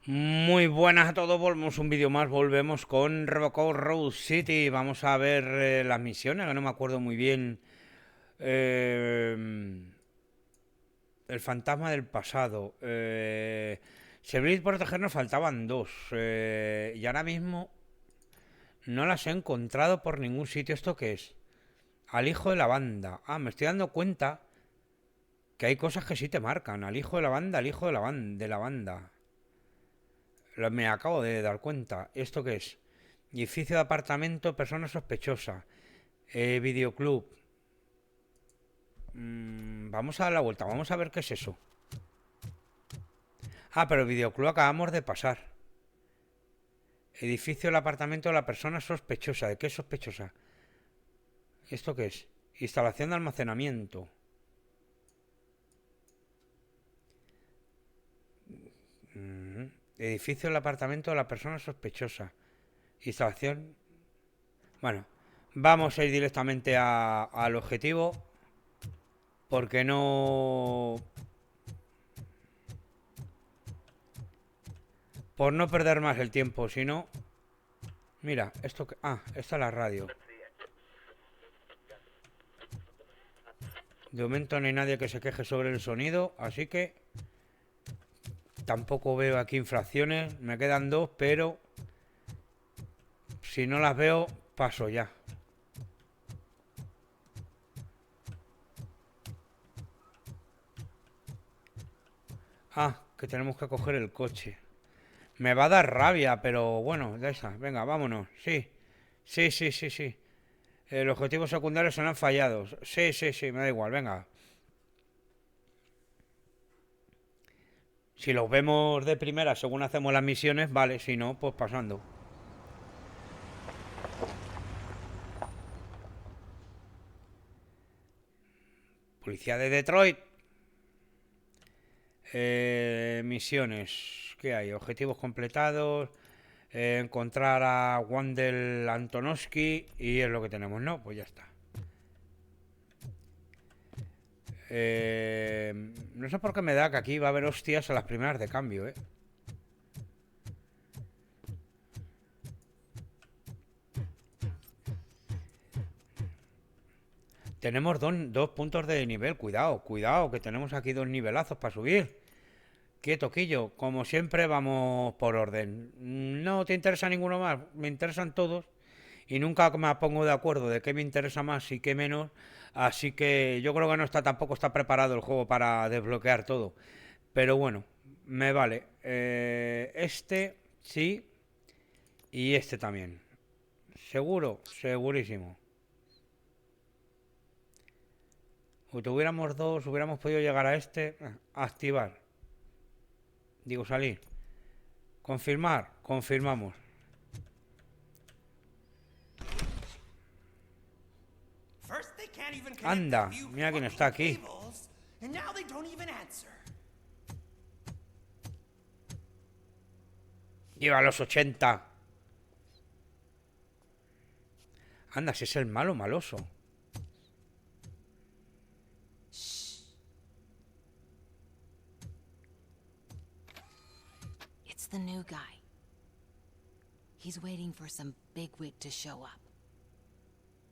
Muy buenas a todos, volvemos un vídeo más, volvemos con RoboCop Rogue City. Vamos a ver las misiones, que no me acuerdo muy bien. El fantasma del pasado. Servir y protegernos faltaban dos. Y ahora mismo no las he encontrado por ningún sitio. ¿Esto qué es? Al hijo de la banda. Ah, me estoy dando cuenta que hay cosas que sí te marcan. Al hijo de la banda, al hijo de la banda. Me acabo de dar cuenta. ¿Esto qué es? Edificio de apartamento, persona sospechosa. Videoclub. Vamos a dar la vuelta, vamos a ver qué es eso. Ah, pero el videoclub acabamos de pasar. Edificio del apartamento de la persona sospechosa. ¿De qué es sospechosa? ¿Esto qué es? Instalación de almacenamiento. Edificio del apartamento de la persona sospechosa. Instalación. Bueno, vamos a ir directamente al objetivo. Porque no... Por no perder más el tiempo, si no... Mira, esto que... Ah, esta es la radio. De momento no hay nadie que se queje sobre el sonido, así que... Tampoco veo aquí infracciones. Me quedan dos, pero... Si no las veo, paso ya. Ah, que tenemos que coger el coche. Me va a dar rabia, pero bueno, de esa. Venga, vámonos. Sí. Sí, sí, sí, sí. Los objetivos secundarios serán fallados. Sí, sí, sí, me da igual, venga. Si los vemos de primera según hacemos las misiones, vale, si no, pues pasando. Policía de Detroit. Misiones. ¿Qué hay? Objetivos completados. Encontrar a Wandel Antonovsky. Y es lo que tenemos, ¿no? Pues ya está. No sé por qué me da que aquí va a haber hostias a las primeras de cambio, ¿eh? Tenemos dos puntos de nivel. Cuidado, cuidado, que tenemos aquí dos nivelazos para subir. Quieto, Quillo. Como siempre, vamos por orden. No te interesa ninguno más. Me interesan todos. Y nunca me pongo de acuerdo de qué me interesa más y qué menos. Así que yo creo que no está tampoco está preparado el juego para desbloquear todo. Pero bueno, me vale. Este sí. Y este también. Seguro, segurísimo. Si tuviéramos dos, hubiéramos podido llegar a este. Activar. Digo, salir. Confirmar. Confirmamos. Anda, mira quién está aquí. Iba a los 80. Anda, si es el malo maloso. It's the new guy. He's waiting for some bigwig to show up.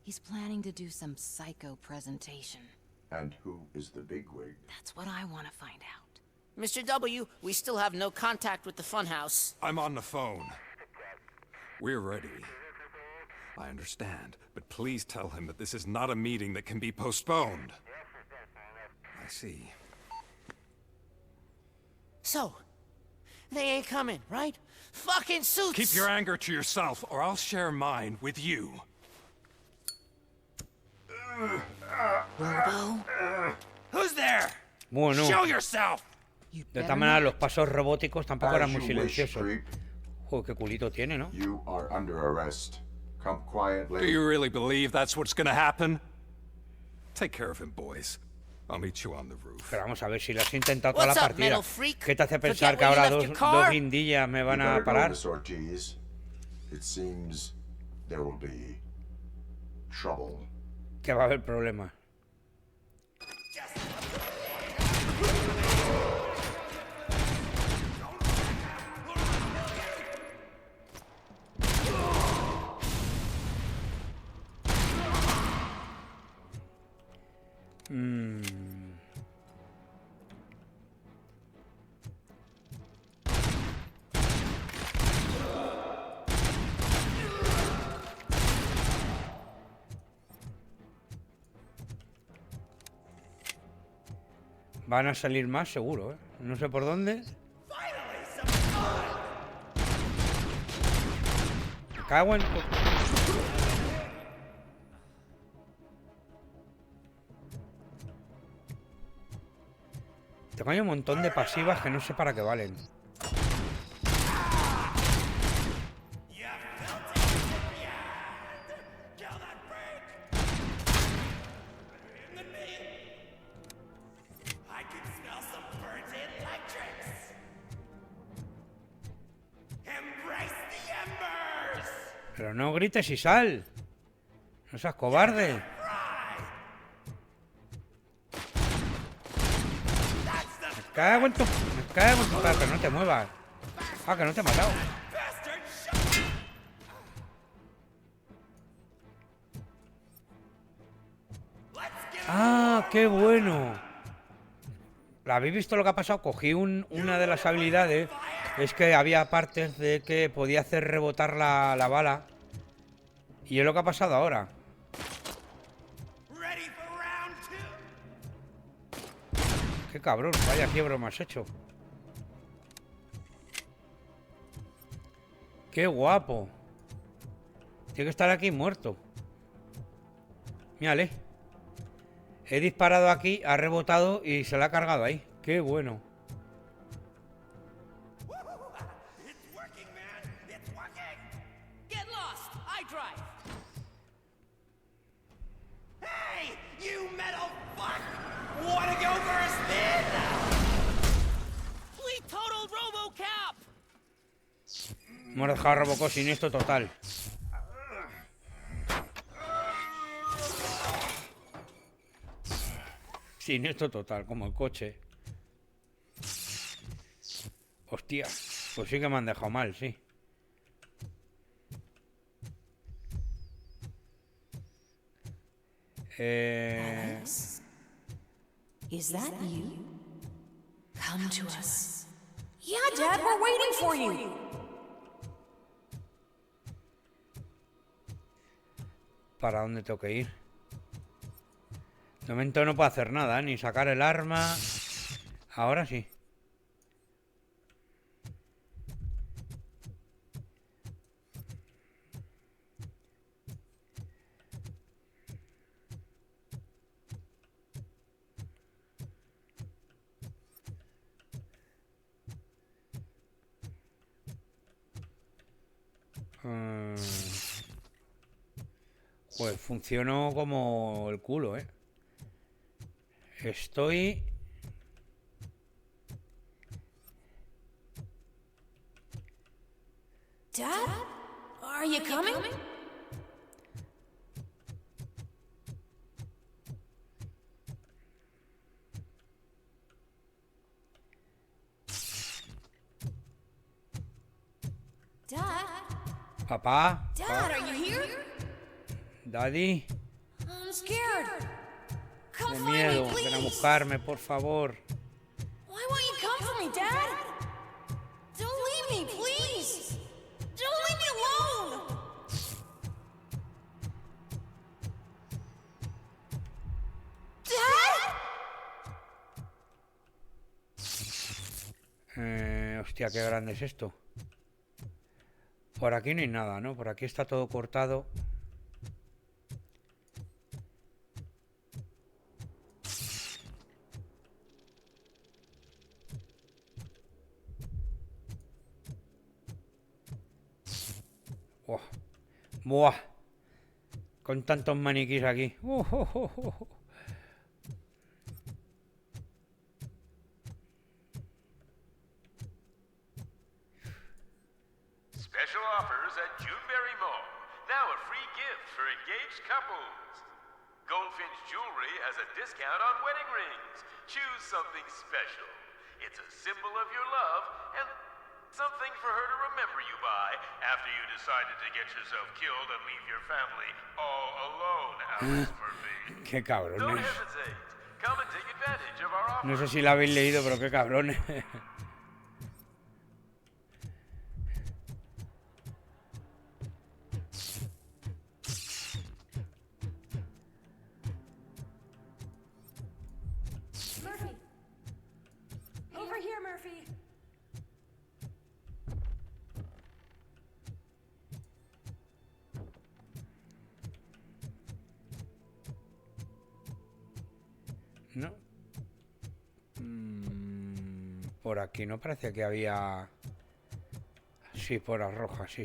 He's planning to do some psycho presentation. And who is the bigwig? That's what I want to find out. Mr. W, we still have no contact with the funhouse. I'm on the phone. We're ready. I understand, but please tell him that this is not a meeting that can be postponed. I see. So, they ain't coming, right? Fucking suits! Keep your anger to yourself, or I'll share mine with you. Robo? Who's there? Bueno, Show yourself! You de better todas maneras not. los pasos robóticos tampoco eran As muy you wish, silenciosos. creep. Joder, qué culito tiene, ¿no? You are under arrest. Come Do quietly. you really believe that's what's gonna happen? Take care of him, boys. I'll meet you on the roof. Pero vamos a ver si lo has intentado toda la What's up, partida. metal freak? ¿Qué te hace pensar Forget que where you ahora left your car? dos guindillas me You van a better go, parar? Miss Ortiz. It seems there will be trouble. Que va a haber problemas. Van a salir más seguro, ¿eh? No sé por dónde. Me cago en... Tengo ahí un montón de pasivas que no sé para qué valen. Pero no grites y sal. No seas cobarde. Me cago en tu... Me cago en tu... Pero no te muevas. Ah, que no te he matado. Ah, qué bueno. ¿Habéis visto lo que ha pasado? Cogí una de las habilidades. Es que había partes de que podía hacer rebotar la bala. Y es lo que ha pasado ahora. Qué cabrón, vaya quiebro me has hecho. Qué guapo. Tiene que estar aquí muerto. Mírale. He disparado aquí, ha rebotado y se la ha cargado ahí. Qué bueno. Hemos dejado a RoboCop siniestro total. Siniestro total, como el coche. Hostia, pues sí que me han dejado mal, sí. Alice? Is that you? Come to us. Yeah, Dad, we're waiting for you. ¿Para dónde tengo que ir? De momento no puedo hacer nada, ni sacar el arma. Ahora sí. Pues funcionó como el culo, ¿eh? Estoy... Dad? Are you coming? Dad? Papá. Dad, are you here? Daddy. I'm scared. Come De find miedo. me, Ven a please. buscarme, por favor. Why won't you come for me, Dad? Don't leave me, please. Don't leave me alone. Dad? Hostia, qué grande es esto. Por aquí no hay nada, ¿no? Por aquí está todo cortado. Buah. Buah. Con tantos maniquís aquí. Special offers at Juneberry Mall. Now a free gift for engaged couples. Goldfinch Jewelry has a discount on wedding rings. Choose something special. It's a symbol of your love and something for her to remember you by after you decided to get yourself killed and leave your family all alone, Alice Murphy. Qué Don't cabrones. hesitate. Come and take advantage of our offer. No sé si la habéis leído, pero qué cabrones. Murphy, Murphy. No. Por aquí no parecía que había... Sí, por las rojas, sí.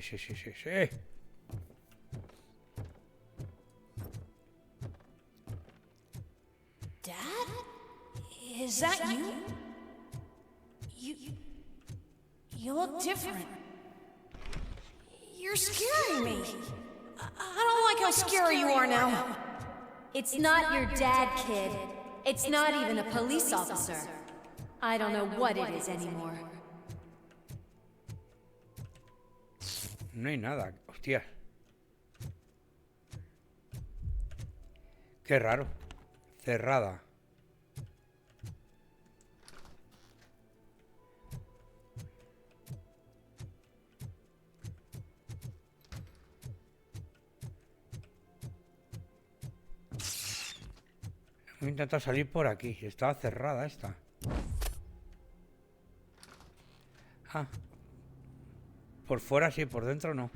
Dad? Is that you? You look different. You're scaring me. I don't like how scary you are now. It's not your dad, kid. It's not even a police officer. I don't know what it is anymore. No hay nada, hostia. Qué raro. Cerrada. Voy a intentar salir por aquí. Estaba cerrada esta. Ah. Por fuera sí, por dentro no.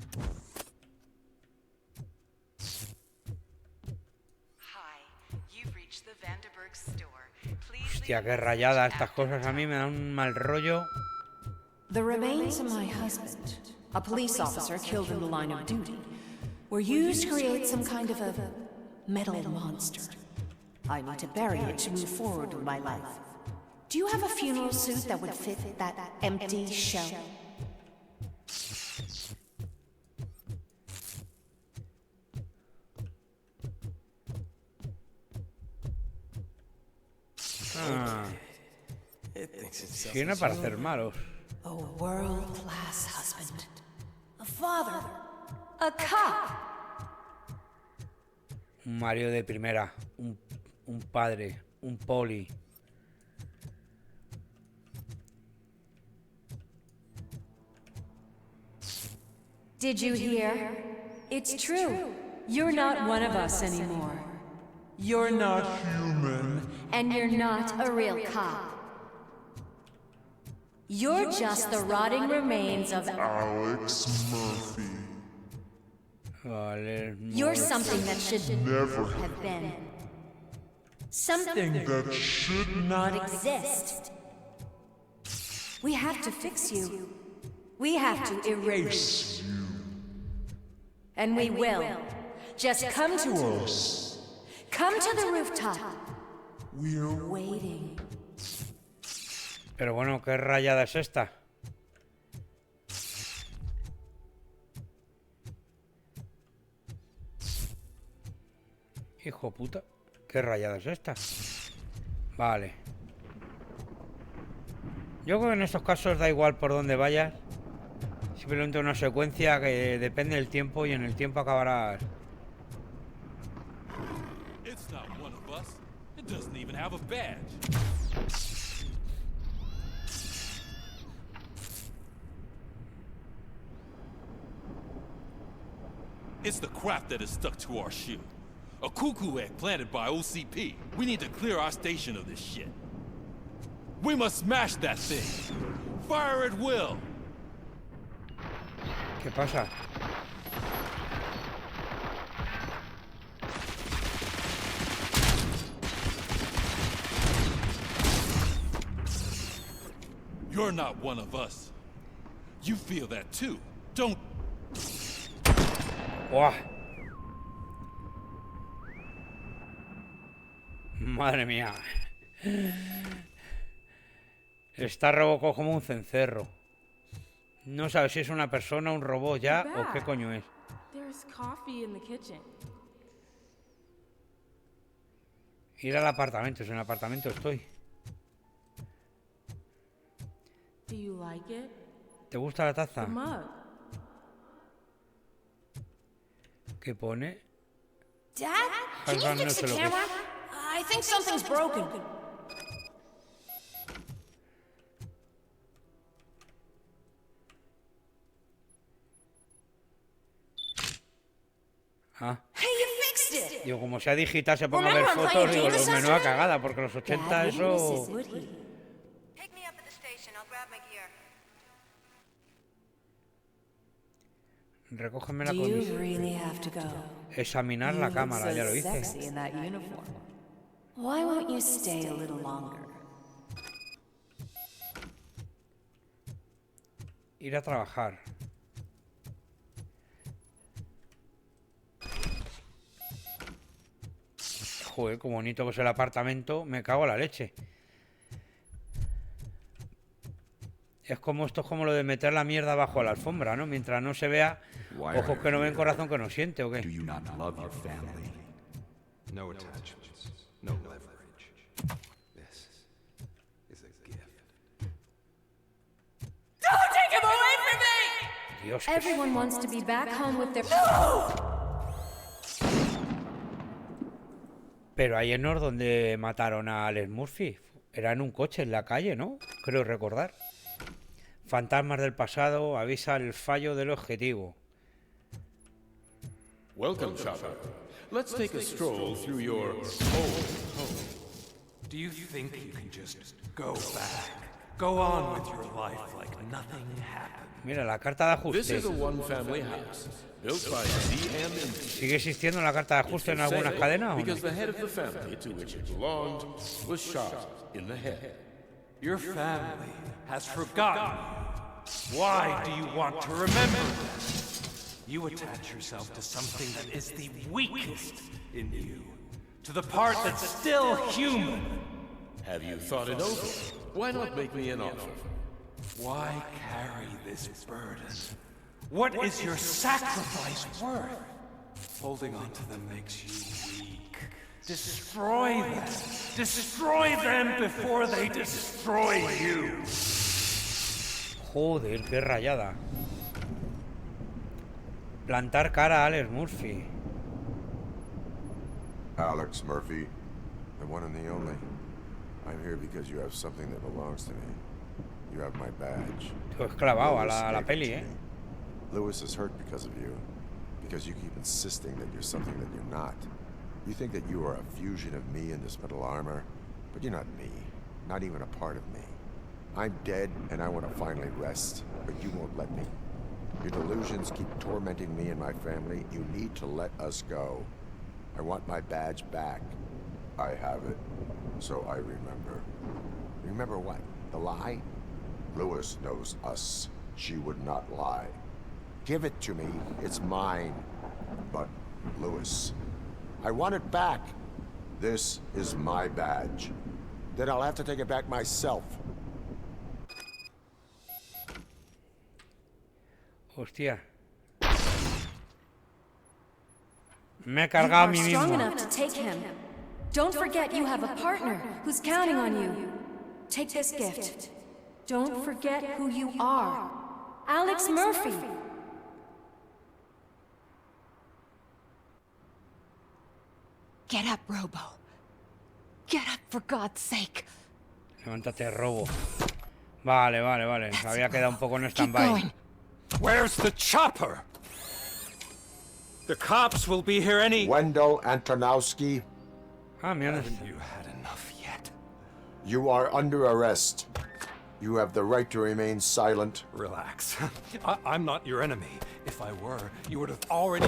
Hostia, qué rayada estas cosas. A mí me dan un mal rollo. The remains of my husband, a police officer killed in the line of duty, were used to create some kind of a metal monster. I need to bury it to move forward with my life. Do you have a funeral suit that would fit that empty shell? Ah. Tiene para hacer malos. A world-class husband. A father. A cop! Un marido de primera. Un padre. Un poli. Did you hear? It's true. You're not one of us anymore. You're not human. And you're not a real cop. You're just the rotting remains of Alex Murphy. Vale. You're something that should Never have been. Something that should not exist. We have to fix you. We have to erase you. And we will. Just come to us. Come to the rooftop. We're waiting. Pero bueno, ¿qué rayada es esta? Hijo puta, ¿qué rayada es esta? Vale. Yo creo que en estos casos da igual por dónde vayas. Simplemente una secuencia que depende del tiempo y en el tiempo acabarás. It's not one of us. It doesn't even have a badge. It's the crap that is stuck to our shoe. A cuckoo egg planted by OCP. We need to clear our station of this shit. We must smash that thing. Fire at will. ¿Qué pasa? You're not one of us. You feel that too, don't? ¡Buah! Madre mía. Está RoboCop como un cencerro. No sabes si es una persona, un robot ya o qué coño es. Ir al apartamento, si en el apartamento estoy. ¿Te gusta la taza? ¿Qué pone? Dad, can you fix the camera? I think something's broken. Ah. Hey, you fixed it. Digo, como sea digital se ponga a ver fotos, digo, menuda cagada, porque los 80 eso... Recógeme la Do you condición. really have to go? Examinar la You look cámara, so ya lo sexy hice. in that uniform. Why won't you stay a little longer? Ir a trabajar. Joder, qué bonito que es el apartamento. Me cago en la leche. Esto es como lo de meter la mierda bajo la alfombra, ¿no? Mientras no se vea, ojos que no ven, corazón que no siente, ¿o qué? Do you not love your family? No attachments, no leverage. This is a gift. Don't take him away from me! Dios, que Everyone wants to be back home with their... Pero ayer no es donde mataron a Alex Murphy. Era en un coche en la calle, ¿no? Creo recordar. Fantasmas del pasado, avisa el fallo del objetivo. Welcome, Chopper. Let's take a stroll through your old home. Do you think you can just go back? Go on with your life like nothing happened? Mira, la carta de This ajuste. is a one-family house, built by C.M. Indy. ¿Sigue existiendo la carta de ajuste en algunas cadenas o no? Because the head of the family to which it belonged was shot in the head. Your family has forgotten you. Why do you want to remember that? You attach yourself to something that is the weakest in you, to the part that's still human. Have you thought it over? Why not make me an offer? Why carry this burden? What is your sacrifice worth? Holding on to them makes you weak. Destroy them. Destroy them before they destroy you. Joder, qué rayada. Plantar cara a Alex Murphy. Alex Murphy, the one and the only. I'm here because you have something that belongs to me. You have my badge. Tú has clavado a Lewis la gave it peli, to ¿eh? me. Lewis is hurt because of you. Because you keep insisting that you're something that you're not. You think that you are a fusion of me in this metal armor, but you're not me. Not even a part of me. I'm dead, and I want to finally rest, but you won't let me. Your delusions keep tormenting me and my family. You need to let us go. I want my badge back. I have it, so I remember. Remember what? The lie? Lewis knows us. She would not lie. Give it to me. It's mine. But, Lewis, I want it back. This is my badge. Then I'll have to take it back myself. Hostia. Me he cargado a mí strong mismo. enough to take him. Don't forget you have a partner who's counting on you. Take this gift. Don't forget who you are. Alex Murphy. Get up, Robo. Get up, for God's sake. Levántate, Robo. Vale, vale, vale. Se había quedado un poco en Keep stand-by. going. Where's the chopper? The cops will be here any... Wendell Antonowski, Ah, mira. Haven't you had enough yet? you are under arrest. You have the right to remain silent. Relax. I'm not your enemy. If I were, you would have already...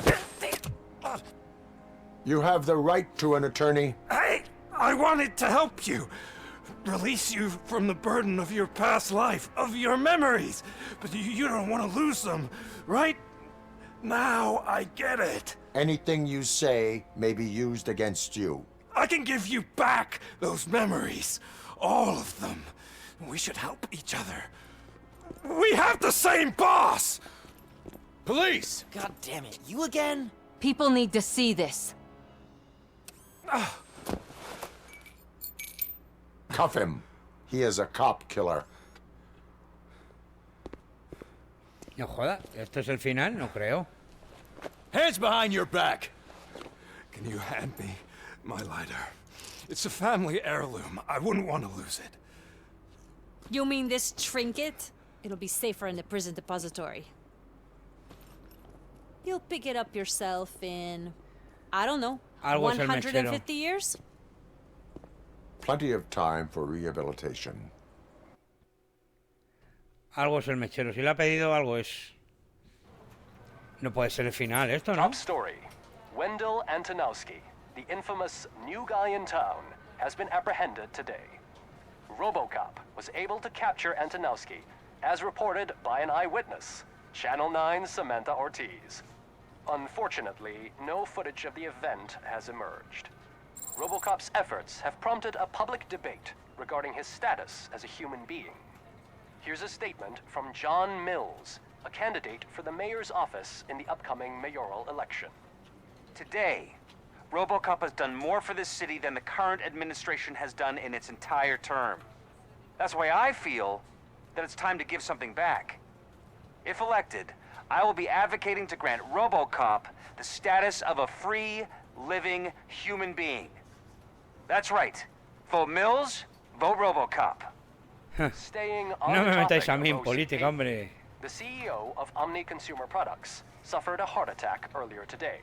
You have the right to an attorney. I wanted to help you. Release you from the burden of your past life, of your memories. But you don't want to lose them, right? Now I get it. Anything you say may be used against you. I can give you back those memories. All of them. We should help each other. We have the same boss! Police! God damn it, you again? People need to see this. Cuff him. He is a cop killer. No joda, ¿esto es el final? No creo. Hands behind your back! Can you hand me my lighter? It's a family heirloom. I wouldn't want to lose it. You mean this trinket? It'll be safer in the prison depository. You'll pick it up yourself in, I don't know, Algo es el 150 years? Plenty of time for rehabilitation. Algo es el mechero. Si le ha pedido, algo es. No puede ser el final esto, ¿no? Top story. Wendell Antonowski, the infamous new guy in town, has been apprehended today. RoboCop was able to capture Antonowski, as reported by an eyewitness, Channel 9's Samantha Ortiz. Unfortunately, no footage of the event has emerged. RoboCop's efforts have prompted a public debate regarding his status as a human being. Here's a statement from John Mills, a candidate for the mayor's office in the upcoming mayoral election. Today, RoboCop has done more for this city than the current administration has done in its entire term. That's why I feel that it's time to give something back. If elected, I will be advocating to grant RoboCop the status of a free, living human being. That's right. Vote Mills, vote RoboCop. Staying on No the me metáis topic a of mí en política, OCP, hombre. the CEO of Omni Consumer Products suffered a heart attack earlier today.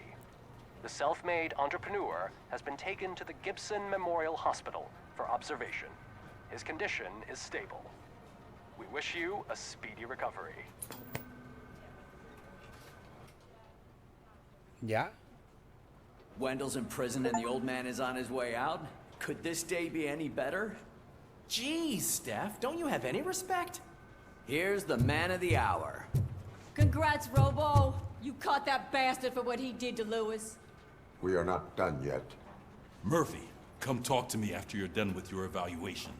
The self-made entrepreneur has been taken to the Gibson Memorial Hospital for observation. His condition is stable. We wish you a speedy recovery. ¿Ya? Wendell's in prison and the old man is on his way out? Could this day be any better? Jeez, Steph, don't you have any respect? Here's the man of the hour. Congrats, Robo. You caught that bastard for what he did to Lewis. We are not done yet. Murphy, come talk to me after you're done with your evaluation.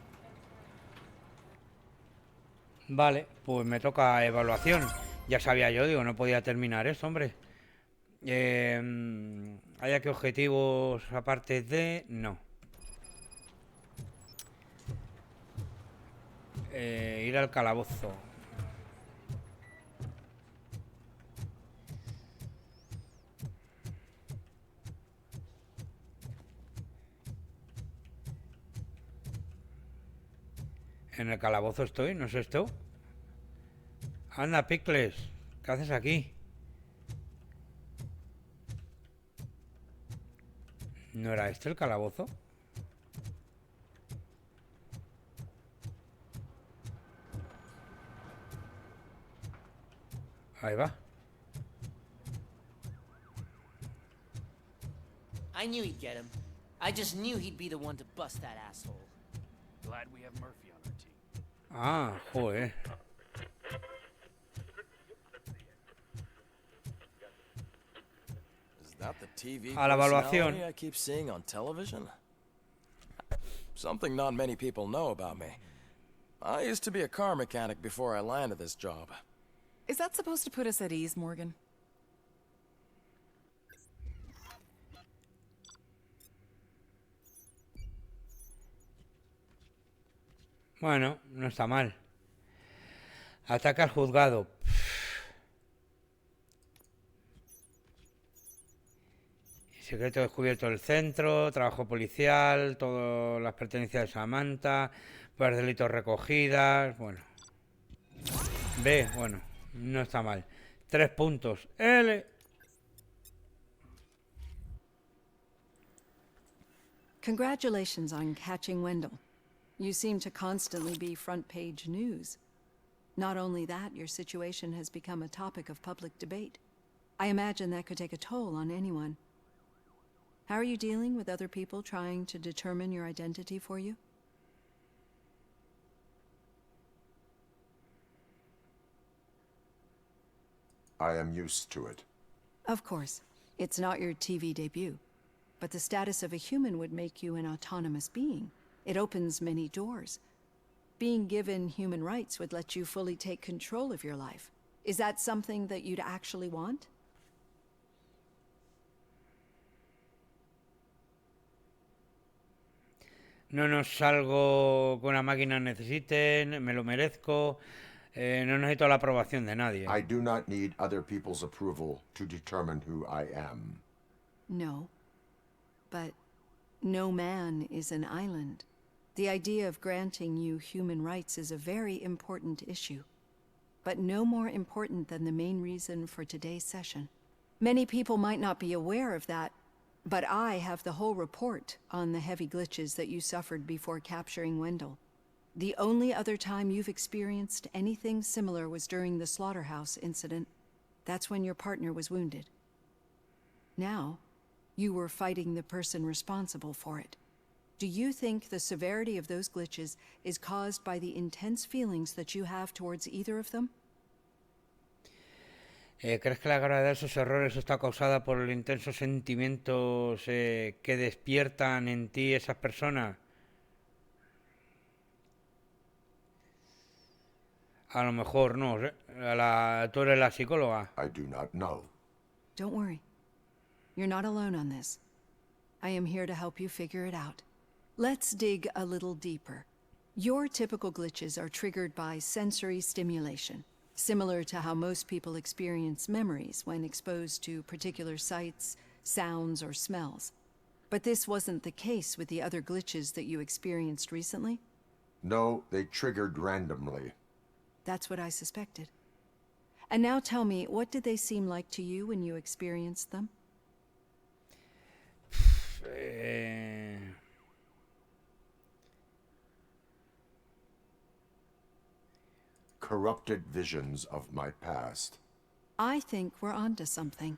Vale, pues me toca evaluación. Ya sabía yo, digo, no podía terminar esto, hombre. ¿Hay aquí objetivos aparte de...? No. Ir al calabozo. En el calabozo estoy, ¿no es esto? Anda, Picles, ¿qué haces aquí? ¿No era este el calabozo? Ahí va. I knew he'd get him. I just knew he'd be the one to bust that asshole. Glad we have Murphy on our team. Ah, joder. Is that the TV A la evaluación. personality I keep seeing on television? Something not many people know about me. I used to be a car mechanic before I landed this job. Is that supposed to put us at ease, Morgan? Bueno, no está mal. Ataca al juzgado. Secreto descubierto del centro, trabajo policial, todas las pertenencias de Samantha, pruebas de delitos recogidas, bueno. B, bueno, no está mal. 3 puntos. L. Congratulations on catching Wendell. You seem to constantly be front-page news. Not only that, your situation has become a topic of public debate. I imagine that could take a toll on anyone. How are you dealing with other people trying to determine your identity for you? I am used to it. Of course. It's not your TV debut. But the status of a human would make you an autonomous being. It opens many doors. Being given human rights would let you fully take control of your life. Is that something that you'd actually want? No nos salgo con una máquina necesiten, me lo merezco. No necesito la aprobación de nadie. I do not need other people's approval to determine who I am. No. But no man is an island. The idea of granting you human rights is a very important issue. But no more important than the main reason for today's session. Many people might not be aware of that, but I have the whole report on the heavy glitches that you suffered before capturing Wendell. The only other time you've experienced anything similar was during the slaughterhouse incident. That's when your partner was wounded. Now, you were fighting the person responsible for it. Do you think the severity of those glitches is caused by the intense feelings that you have towards either of them? ¿Crees que la gravedad de esos errores está causada por los intensos sentimientos que despiertan en ti esas personas? A lo mejor no, ¿eh? Tú eres la psicóloga. I do not know. Don't worry. You're not alone on this. I am here to help you figure it out. Let's dig a little deeper. Your typical glitches are triggered by sensory stimulation, similar to how most people experience memories when exposed to particular sights, sounds, or smells. But this wasn't the case with the other glitches that you experienced recently? No, they triggered randomly. That's what I suspected. And now tell me, what did they seem like to you when you experienced them? Corrupted visions of my past. I think we're onto something.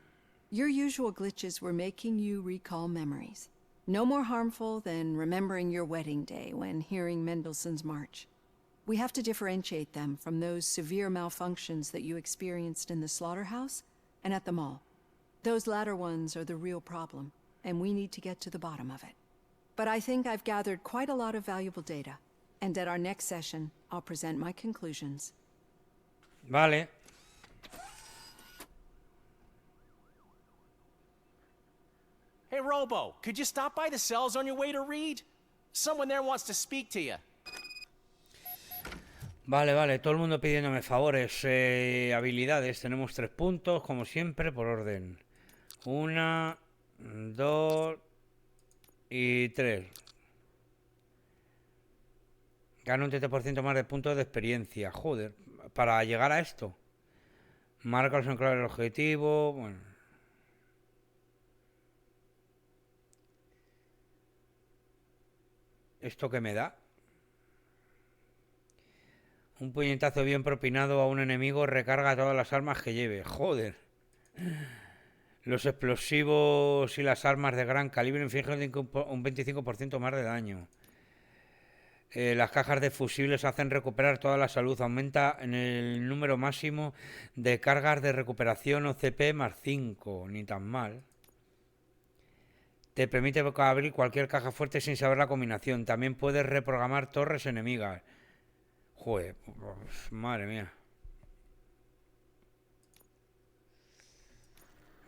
Your usual glitches were making you recall memories. No more harmful than remembering your wedding day when hearing Mendelssohn's March. We have to differentiate them from those severe malfunctions that you experienced in the slaughterhouse and at the mall. Those latter ones are the real problem, and we need to get to the bottom of it. But I think I've gathered quite a lot of valuable data, and at our next session, I'll present my conclusions. Vale. Hey, Robo, could you stop by the cells on your way to read? Someone there wants to speak to you. Vale, vale, todo el mundo pidiéndome favores. Habilidades, tenemos 3 puntos, como siempre, por orden. 1, 2 y 3. Gana un 30% más de puntos de experiencia. Joder, para llegar a esto. Marca los enclaves del objetivo. Bueno. ¿Esto qué me da? Un puñetazo bien propinado a un enemigo recarga todas las armas que lleve. Joder. Los explosivos y las armas de gran calibre infligen un 25% más de daño. Las cajas de fusibles hacen recuperar toda la salud. Aumenta en el número máximo de cargas de recuperación o CP más 5. Ni tan mal. Te permite abrir cualquier caja fuerte sin saber la combinación. También puedes reprogramar torres enemigas. Joder, madre mía.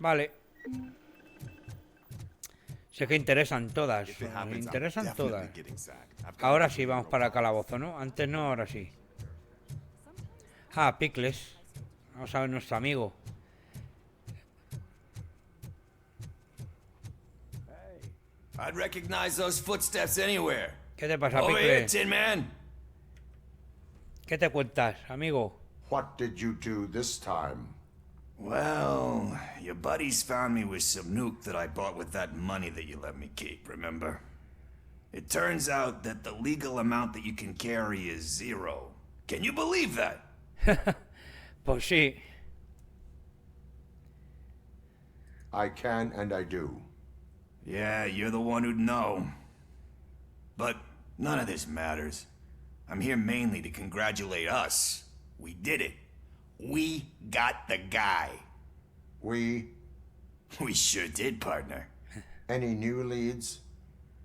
Vale. Sé que interesan todas. Me interesan todas. Ahora sí, vamos para el calabozo, ¿no? Antes no, ahora sí. Ah, Pickles. Vamos a ver nuestro amigo. I'd recognize those footsteps anywhere. ¿Qué te pasa, Over here, Pickles? Tin Man. ¿Qué te cuentas, amigo? What did you do this time? Well, your buddies found me with some nuke that I bought with that money that you let me keep, remember? It turns out that the legal amount that you can carry is 0. Can you believe that? Pues sí. I can and I do. Yeah, you're the one who'd know. But none of this matters. I'm here mainly to congratulate us. We did it. We got the guy. We sure did, partner. Any new leads?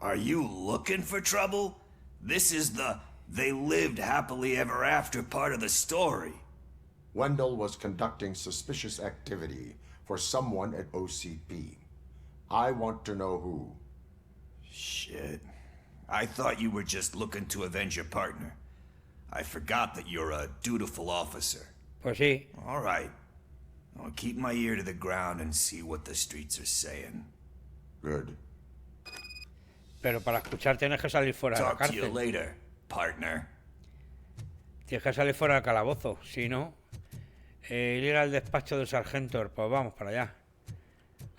Are you looking for trouble? This is the they lived happily ever after part of the story. Wendell was conducting suspicious activity for someone at OCP. I want to know who. Shit. I thought you were just looking to avenge your partner. I forgot that you're a dutiful officer. Pues sí. All right. I'll keep my ear to the ground and see what the streets are saying. Good. Pero para escuchar tienes que salir fuera de la Talk to you cárcel. later, partner. Tienes que salir fuera del calabozo. Si no, ir al despacho del sargento. Pues vamos para allá.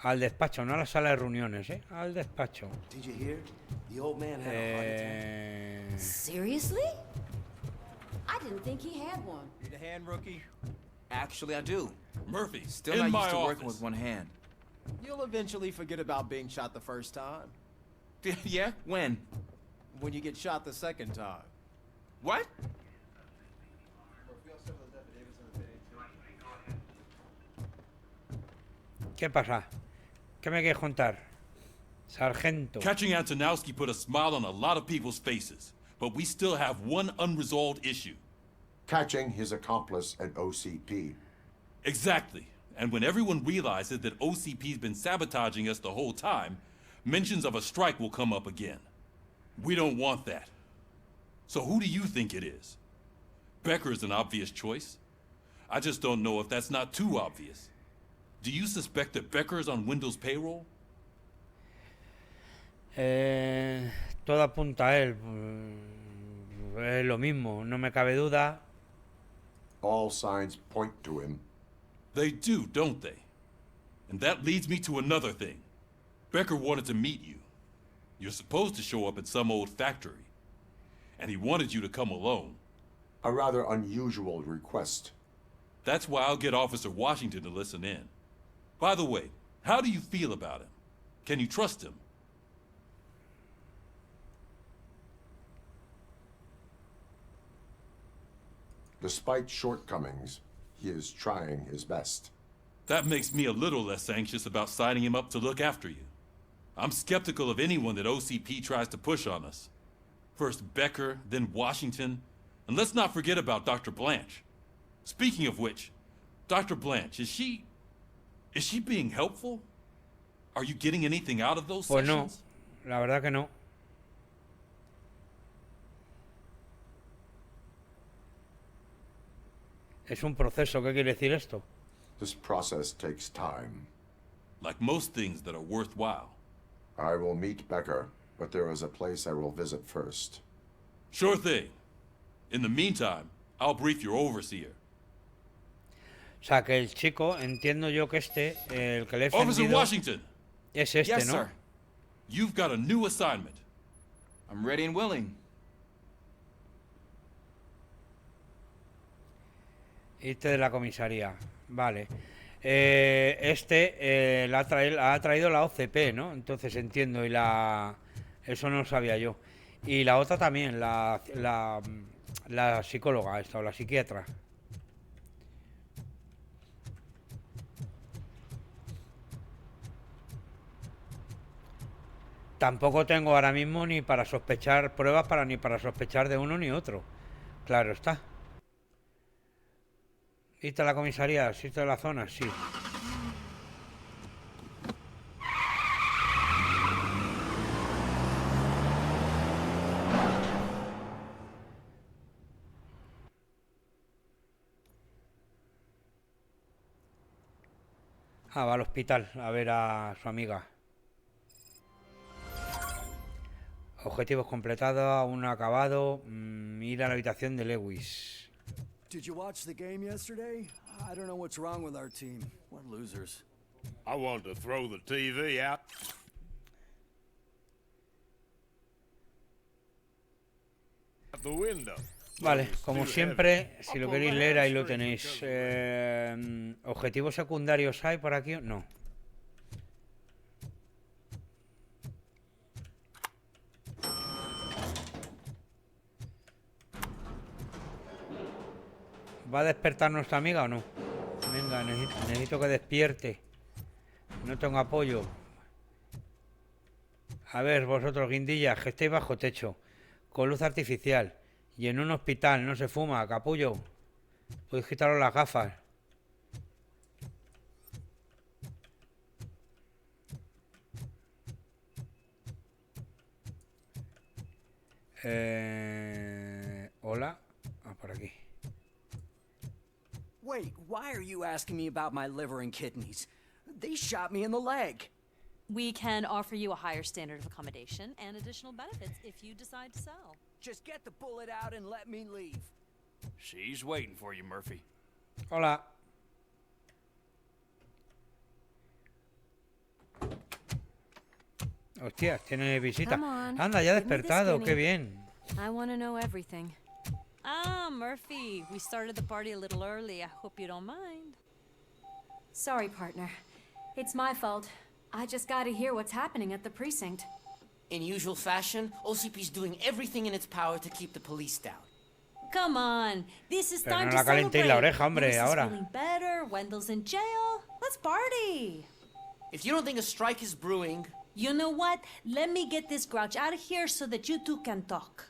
Al despacho, no a la sala de reuniones, ¿eh? Al despacho. Did you hear? The old man had a heart attack. Seriously? I didn't think he had one. Need a hand, rookie? Actually, I do. Murphy, Still in not my used to office. working with one hand. You'll eventually forget about being shot the first time. Yeah? When? When you get shot the second time. What? ¿Qué pasa? ¿Qué me quieres contar? Sargento. Catching Antonowski put a smile on a lot of people's faces, but we still have one unresolved issue. Catching his accomplice at OCP. Exactly. And when everyone realizes that OCP's been sabotaging us the whole time, mentions of a strike will come up again. We don't want that. So who do you think it is? Becker is an obvious choice. I just don't know if that's not too obvious. Do you suspect that Becker is on Wendell's payroll? Todo apunta a él. Es lo mismo, no me cabe duda. All signs point to him. They do, don't they? And that leads me to another thing. Becker wanted to meet you. You're supposed to show up at some old factory. And he wanted you to come alone. A rather unusual request. That's why I'll get Officer Washington to listen in. By the way, how do you feel about him? Can you trust him? Despite shortcomings, he is trying his best. That makes me a little less anxious about signing him up to look after you. I'm skeptical of anyone that OCP tries to push on us. First Becker, then Washington, and let's not forget about Dr. Blanche. Speaking of which, Dr. Blanche, is she being helpful? Are you getting anything out of those Pues no, sessions? la verdad que no. Es un proceso, ¿qué quiere decir esto? This process takes time. Like most things that are worthwhile. I will meet Becker, but there is a place I will visit first. Sure thing. In the meantime, I'll brief your overseer. O sea, que el chico, entiendo yo que el que le he Officer ofendido, Washington. es este, Yes, ¿no? sir. You've got a new assignment. I'm ready and willing. Irte de la comisaría. Vale. Ha traído la OCP, ¿no? Entonces entiendo. Eso no lo sabía yo. Y la otra también, la psicóloga esta, o la psiquiatra. Tampoco tengo ahora mismo ni para sospechar pruebas ni para sospechar de uno ni otro. Claro está. ¿Irte a la comisaría? ¿Irte a la zona? Sí. Va al hospital a ver a su amiga. Objetivos completados, aún no acabado. Ir a la habitación de Lewis. Did you watch the game yesterday? I don't know what's wrong with our team. What losers. I wanted to throw the TV out. The window. Vale, como siempre, si lo queréis leer ahí lo tenéis. ¿Objetivos secundarios hay por aquí? No. ¿Va a despertar nuestra amiga o no? Venga, necesito que despierte. No tengo apoyo. A ver, vosotros, guindillas, que estéis bajo techo, con luz artificial, y en un hospital, no se fuma, capullo. Podéis quitaros las gafas. Hola. Por aquí. Wait, why are you asking me about my liver and kidneys? They shot me in the leg. We can offer you a higher standard of accommodation and additional benefits if you decide to sell. Just get the bullet out and let me leave. She's waiting for you, Murphy. Hola. Hostia, tiene visita. Anda, ya ha despertado, qué bien. I want to know everything. on, Murphy. We started the party a little early. I hope you don't mind. Sorry, partner. It's my fault. I just gotta hear what's happening at the precinct. In usual fashion, OCP's doing everything in its power to keep the police down. Come on. This is Pero time no to la calentéis celebrate. la oreja, hombre, Lewis is ahora. feeling better. Wendell's in jail. Let's party. If you don't think a strike is brewing... You know what? Let me get this grouch out of here so that you two can talk.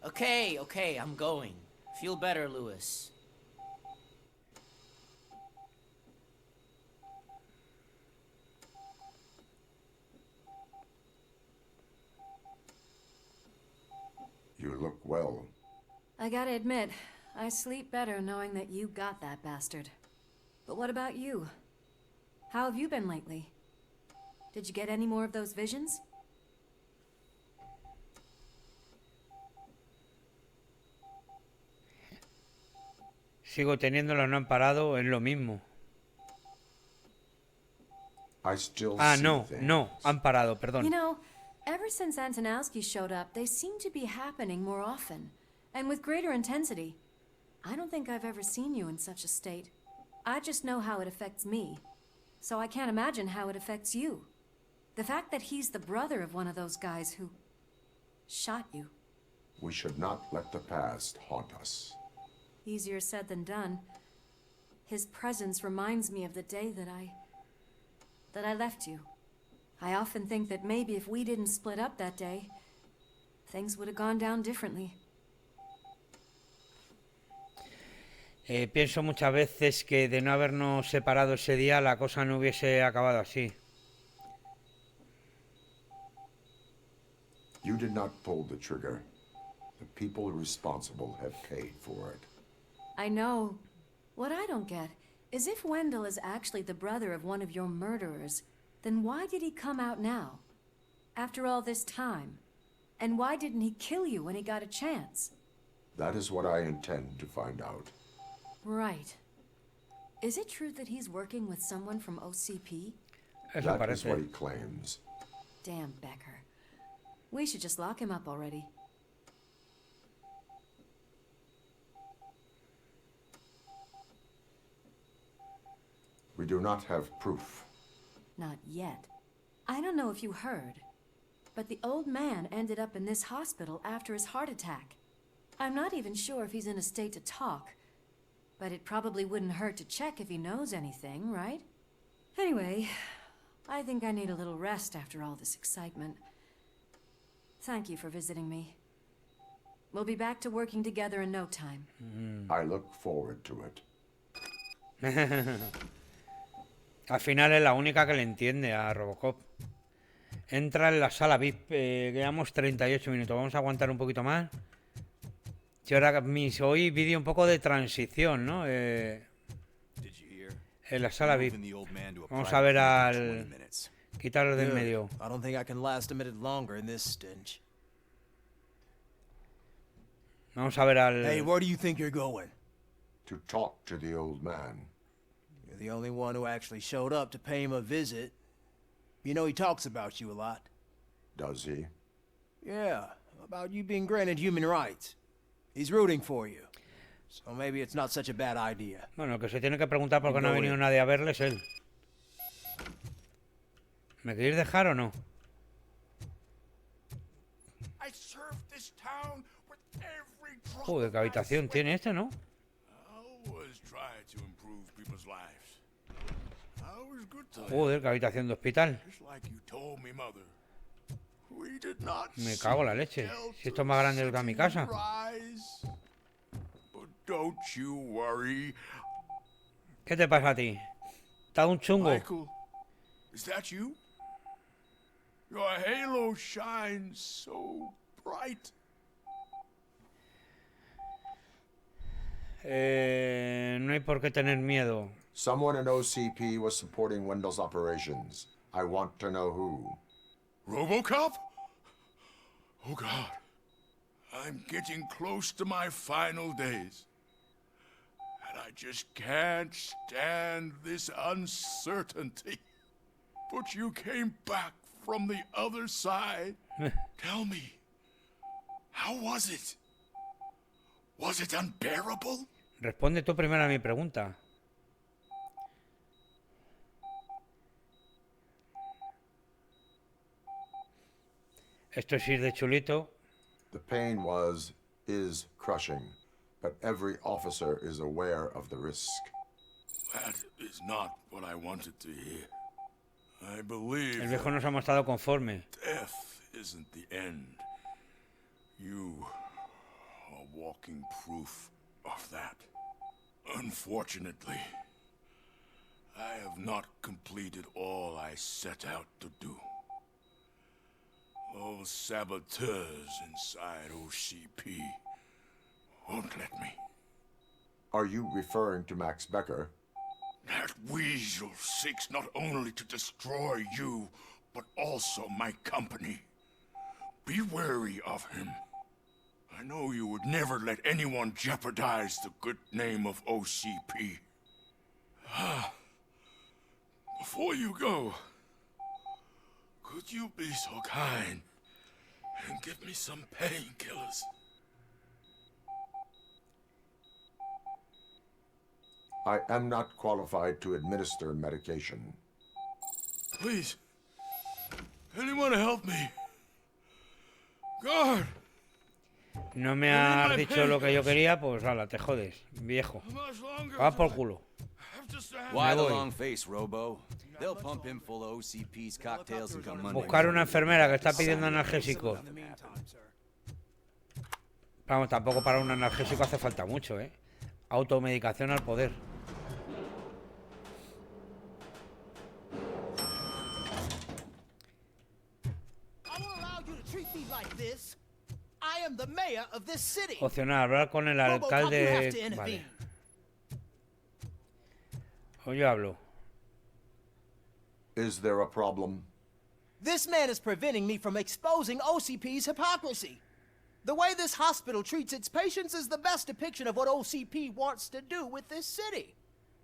Okay, I'm going. Feel better, Lewis. You look well. I gotta admit, I sleep better knowing that you got that bastard. But what about you? How have you been lately? Did you get any more of those visions? Sigo teniéndolo, no han parado, es lo mismo. I still Ah, see no, things. no, han parado, perdón. You know, ever since Antonowski showed up, they seem to be happening more often, and with greater intensity. I don't think I've ever seen you in such a state. I just know how it affects me, so I can't imagine how it affects you. The fact that he's the brother of one of those guys who shot you. We should not let the past haunt us. Easier said than done. His presence reminds me of the day that I left you. I often think that maybe if we didn't split up that day, things would have gone down differently. Pienso muchas veces que de no habernos separado ese día la cosa no hubiese acabado así. You did not pull the trigger. The people responsible have paid for it. I know. What I don't get is if Wendell is actually the brother of one of your murderers, then why did he come out now? After all this time? And why didn't he kill you when he got a chance? That is what I intend to find out. Right. Is it true that he's working with someone from OCP? That is what he claims. Damn Becker. We should just lock him up already. We do not have proof. Not yet. I don't know if you heard, but the old man ended up in this hospital after his heart attack. I'm not even sure if he's in a state to talk, but it probably wouldn't hurt to check if he knows anything, right? Anyway, I think I need a little rest after all this excitement. Thank you for visiting me. We'll be back to working together in no time. I look forward to it. Al final es la única que le entiende a Robocop. Entra en la sala VIP. Quedamos 38 minutos. Vamos a aguantar un poquito más. Y ahora hoy vídeo un poco de transición, ¿no? En la sala VIP. Vamos a ver al... Quitarlo del medio. I don't think I can last a minute longer in this stench. Vamos a ver al... Hey, where do you think you're going? To talk to the old man. You're the only one who actually showed up to pay him a visit. You know he talks about you a lot. Does he? Yeah, about you being granted human rights. He's rooting for you. So maybe it's not such a bad idea. Bueno, que se tiene que preguntar por qué no ha venido nadie a verle es él. ¿Me queréis dejar o no? Joder, qué habitación tiene este, ¿no? Joder, qué habitación de hospital. Me cago en la leche. Si esto es más grande que mi casa. ¿Qué te pasa a ti? ¿Está un chungo? Michael, is that you? Your halo shines so bright. No hay por qué tener miedo. Someone in OCP was supporting Wendell's operations. I want to know who. RoboCop? Oh God. I'm getting close to my final days. And I just can't stand this uncertainty. But you came back from the other side. Tell me, how was it? Was it unbearable? Responde tú primero a mi pregunta. Esto es ir de chulito. The pain is crushing, but every officer is aware of the risk. That is not what I wanted to hear. I believe El viejo no se ha mostrado conforme. death isn't the end. You are walking proof of that. Unfortunately, I have not completed all I set out to do. Those saboteurs inside OCP won't let me. Are you referring to Max Becker? That weasel seeks not only to destroy you, but also my company. Be wary of him. I know you would never let anyone jeopardize the good name of OCP. Before you go, could you be so kind and give me some painkillers? I am not qualified to administer medication. Please, anyone help me? Guard! No me has dicho lo que yo quería, pues ala, te jodes, viejo. Va por culo. Why the long face, Robo? They'll pump him full of OCP's cocktails and come Monday. Buscar una enfermera que está pidiendo analgésico. Vamos, tampoco para un analgésico hace falta mucho, ¿eh? Automedicación al poder. Opcional, hablar con el alcalde. Vale. O yo hablo. Is there a problem? This man is preventing me from exposing OCP's hypocrisy. The way this hospital treats its patients is the best depiction of what OCP wants to do with this city.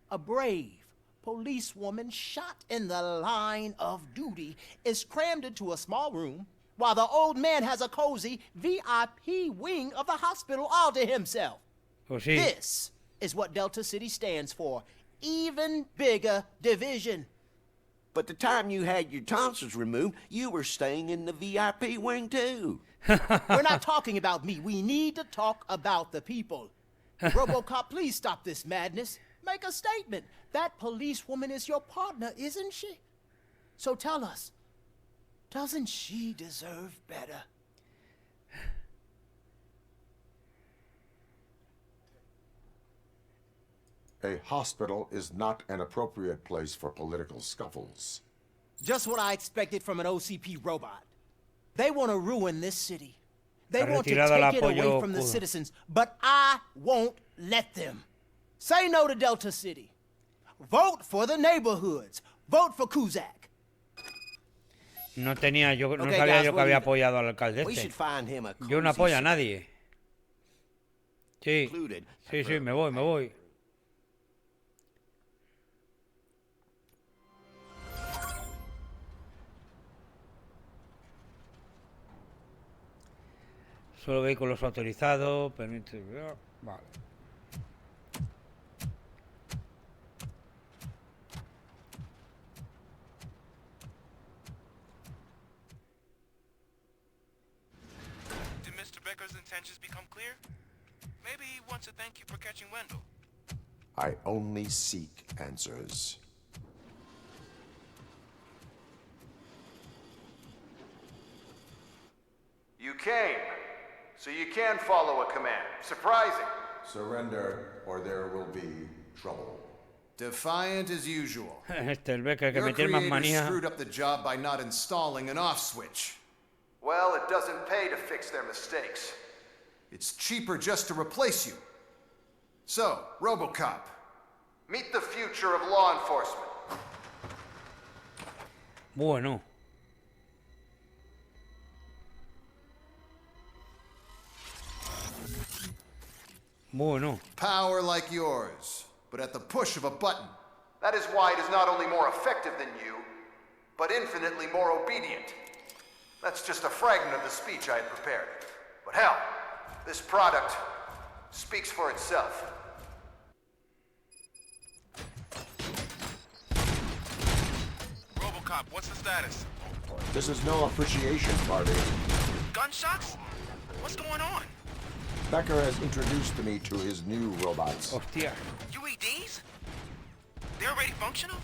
A brave policewoman shot in the line of duty is crammed into a small room, while the old man has a cozy VIP wing of the hospital all to himself. Pues sí. This is what Delta City stands for. Even bigger division. But the time you had your tonsils removed, you were staying in the VIP wing too. We're not talking about me. We need to talk about the people. RoboCop, please stop this madness. Make a statement. That policewoman is your partner, isn't she? So tell us, doesn't she deserve better? A hospital is not an appropriate place for political scuffles. Just what I expected from an OCP robot. They want to ruin this city. They want to take it away from the citizens, but I won't let them. Say no to Delta City. Vote for the neighborhoods. Vote for Kuzak. No tenía yo, no sabía yo que había apoyado al alcalde este. Yo no apoyo a nadie. Sí, sí, me voy. Solo vehículos autorizados, permite... Vale. Did Mr. Becker's intentions become clear? Maybe he wants to thank you for catching Wendell. I only seek answers. You came, so you can follow a command. Surprising. Surrender, or there will be trouble. Defiant as usual. El Becker que me tiene más manía. Screwed up the job by not installing an off switch. Well, it doesn't pay to fix their mistakes. It's cheaper just to replace you. So, RoboCop, meet the future of law enforcement. Bueno. Power like yours, but at the push of a button. That is why it is not only more effective than you, but infinitely more obedient. That's just a fragment of the speech I had prepared. But hell, this product Speaks for itself. RoboCop, what's the status? This is no appreciation party. Gunshots? What's going on? Becker has introduced me to his new robots. Hostia. UEDs? They're already functional?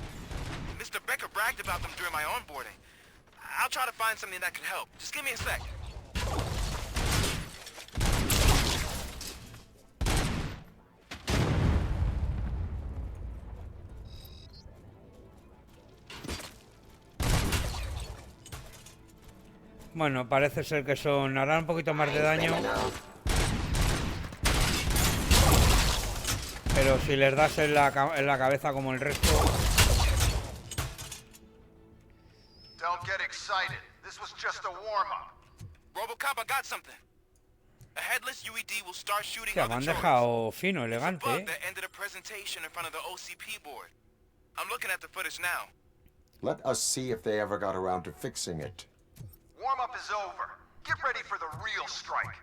Mr. Becker bragged about them during my onboarding. I'll try to find something that can help. Just give me a sec. Bueno, parece ser que son... harán un poquito más de daño. Pero si les das en la cabeza como el resto... Don't get excited. This was just a warm-up. RoboCop, I got something. A headless UED will start shooting Hostia, me han dejado fino, elegante, bug that ended a presentation in front of the OCP board. I'm looking at the footage now. Let us see if they ever got around to fixing it. Warm-up is over. Get ready for the real strike.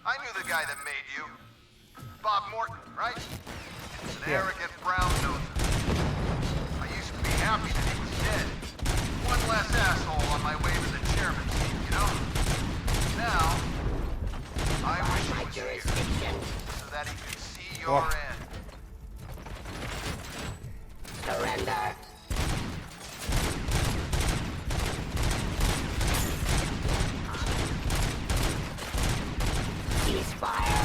I knew the guy that made you. Bob Morton, right? An arrogant brown noser. I used to be happy that he was dead. One less asshole on my way to the chairman's seat, you know? Now, I wish he was here, so that he could see your end. Surrender. Ceasefire.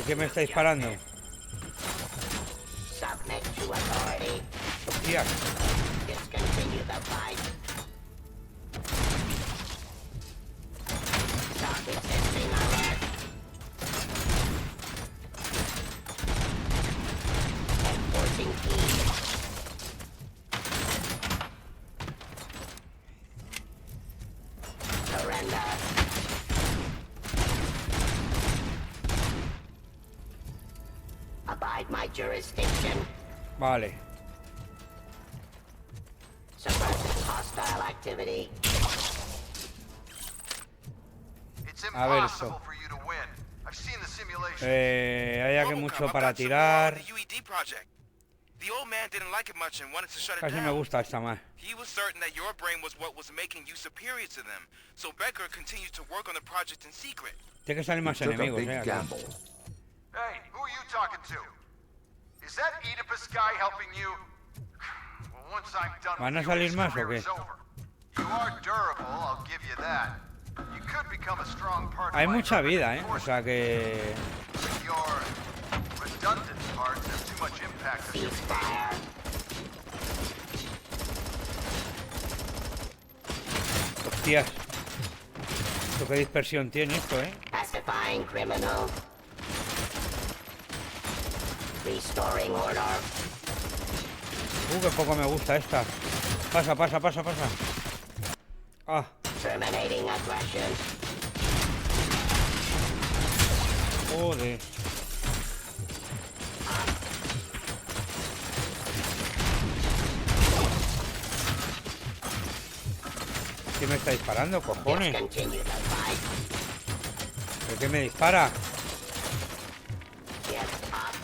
¿Qué me está disparando? Submit to authority. Hostia. Discontinue the fight. Stop existing alert. Enforcing key. Surrender. Abide my jurisdiction. Vale. Suppressing hostile activity. It's A ver impossible esto. for you to win. I've seen the simulation. Hay aquí mucho para tirar. The UED project. The old man didn't like it much and wanted to shut it Casi me down. gusta esta más. He was certain that your brain was what was making you superior to them. So Becker continued to work on the project in secret. Tiene que salir más enemigos, aquí. Hey, who are you talking to? Is that Oedipus guy helping you? Well, once I'm done ¿Van a with you, salir his más o career qué? is over. You are durable, I'll give you that. You could become a strong part Hay of my mucha vida, ¿eh? O sea que... but your redundant parts have too much impact on your behavior. Hostias. Esto qué dispersión tiene esto, ¿eh? Pacifying criminal. Restoring order. Qué poco me gusta esta. Pasa, pasa, pasa, pasa. Ah. Terminating aggression. Joder. ¿Qué me está disparando, cojones? Discontinue the fight. ¿Pero qué me dispara? Get up.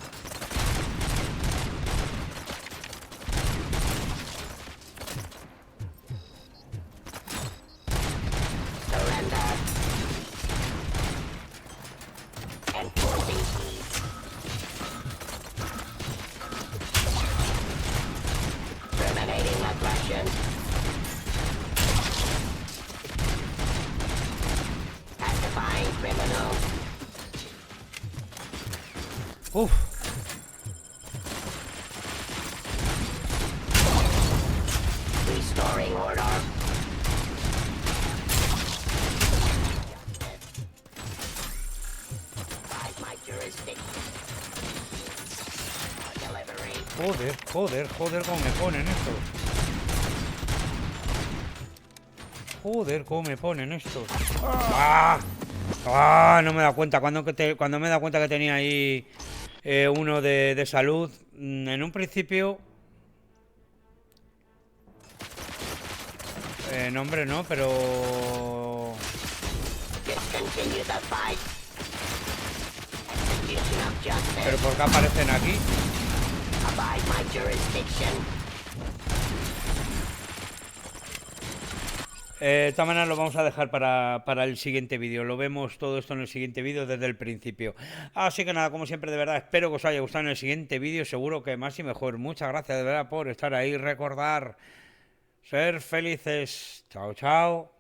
Surrender. Enforcing keys. Terminating aggression. Pacifying criminal. Uf. Restoring order. By my jurisdiction. Delivery. Joder, joder, joder, cómo me ponen esto. Joder, cómo me ponen estos. ¡Ah! ¡Ah! No me he dado cuenta. Cuando me he dado cuenta que tenía ahí uno de salud. En un principio... no, hombre, no, pero... ¿Pero por qué aparecen aquí? De todas maneras lo vamos a dejar para el siguiente vídeo. Lo vemos todo esto en el siguiente vídeo desde el principio. Así que nada, como siempre, de verdad, espero que os haya gustado en el siguiente vídeo. Seguro que más y mejor. Muchas gracias de verdad por estar ahí. Recordar, ser felices. Chao, chao.